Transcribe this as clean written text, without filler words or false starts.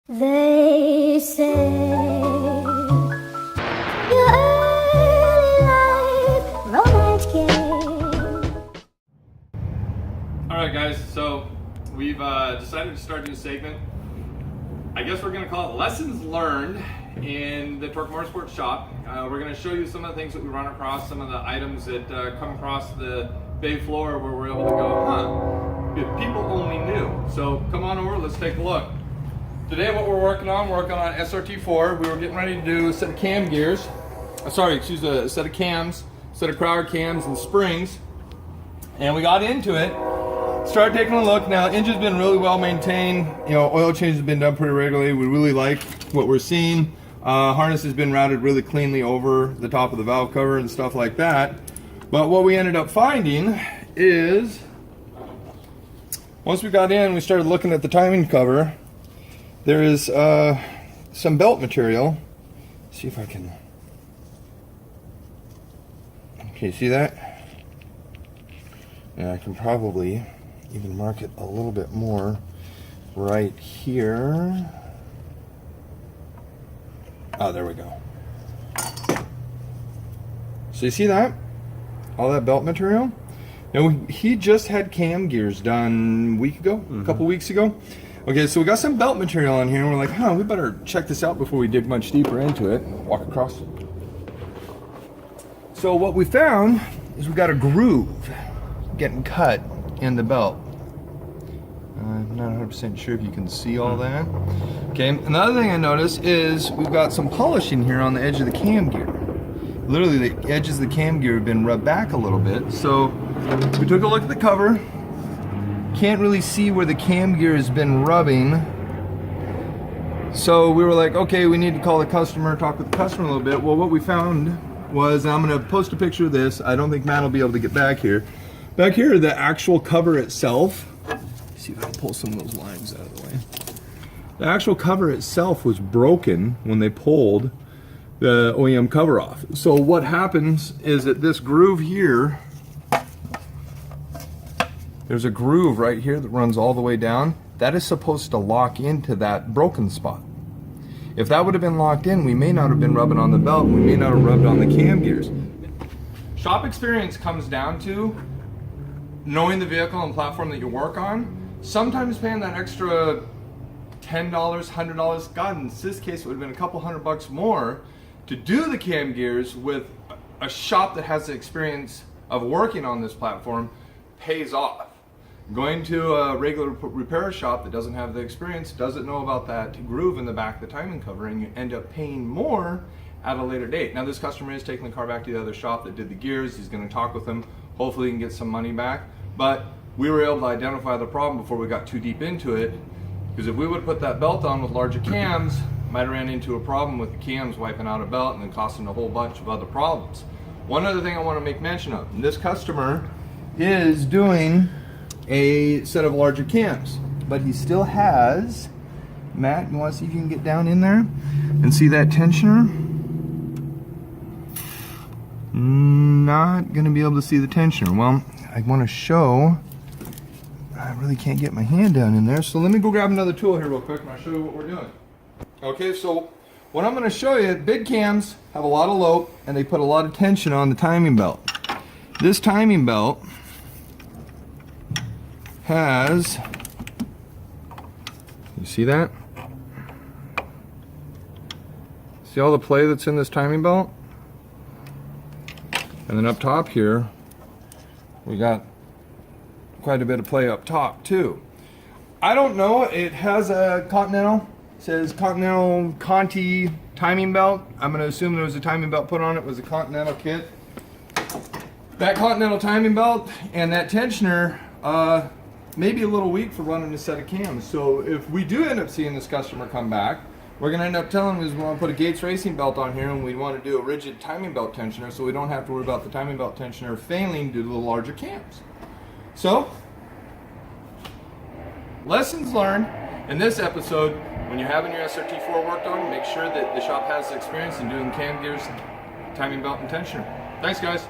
They say your early life romance game. Alright guys, so we've decided to start a new segment. I guess we're going to call it Lessons Learned in the Tork Motorsports shop. We're going to show you some of the things that we run across, some of the items that come across the bay floor where we're able to go, huh, if people only knew. So come on over, let's take a look. Today what we're working on SRT4. We were getting ready to do a set of cam gears. A set of cams, a set of Crowder cams and springs. And we got into it. Started taking a look. Now, engine's been really well maintained. You know, oil change has been done pretty regularly. We really like what we're seeing. Harness has been routed really cleanly over the top of the valve cover and stuff like that. But what we ended up finding is, once we got in, we started looking at the timing cover. There is some belt material. Let's see if I can. Okay, see that? Yeah, I can probably even mark it a little bit more right here. Oh, there we go. So you see that? All that belt material? Now, he just had cam gears done a week ago, a couple weeks ago. Okay, so we got some belt material on here, and we're like, huh, we better check this out before we dig much deeper into it. Walk across. So what we found is we got a groove getting cut in the belt. I'm not 100% sure if you can see all that. Okay, another thing I noticed is we've got some polishing here on the edge of the cam gear. Literally, the edges of the cam gear have been rubbed back a little bit. So we took a look at the cover. Can't really see where the cam gear has been rubbing. So we were like, okay, we need to call the customer, talk with the customer a little bit. Well, what we found was, I'm going to post a picture of this. I don't think Matt will be able to get back here. Back here, the actual cover itself. Let's see if I can pull some of those lines out of the way. The actual cover itself was broken when they pulled the OEM cover off. So what happens is that this groove here, there's a groove right here that runs all the way down. That is supposed to lock into that broken spot. If that would have been locked in, we may not have been rubbing on the belt, we may not have rubbed on the cam gears. Shop experience comes down to knowing the vehicle and platform that you work on. Sometimes paying that extra $10, $100, God, in this case it would have been a couple $100 more to do the cam gears with a shop that has the experience of working on this platform pays off. Going to a regular repair shop that doesn't have the experience, doesn't know about that groove in the back of the timing cover, and you end up paying more at a later date. Now this customer is taking the car back to the other shop that did the gears. He's going to talk with them. Hopefully he can get some money back. But we were able to identify the problem before we got too deep into it, because if we would have put that belt on with larger cams, might have ran into a problem with the cams wiping out a belt and then costing a whole bunch of other problems. One other thing I want to make mention of, and this customer is doing a set of larger cams, but he still has, Matt, you want to see if you can get down in there and see that tensioner? Not going to be able to see the tensioner. Well, I want to show, I really can't get my hand down in there, so let me go grab another tool here real quick and I'll show you what we're doing. Okay, so what I'm going to show you, big cams have a lot of lope and they put a lot of tension on the timing belt. This timing belt has, you see that? See all the play that's in this timing belt? And then up top here, we got quite a bit of play up top too. I don't know, it has a Continental, it says Continental Conti timing belt. I'm going to assume there was a timing belt put on it, was a Continental kit. That Continental timing belt and that tensioner maybe a little weak for running a set of cams. So if we do end up seeing this customer come back, we're going to end up telling him we want to put a Gates Racing belt on here and we want to do a rigid timing belt tensioner so we don't have to worry about the timing belt tensioner failing due to the larger cams. So, lessons learned in this episode: when you're having your SRT4 worked on, make sure that the shop has the experience in doing cam gears, timing belt, and tensioner. Thanks guys.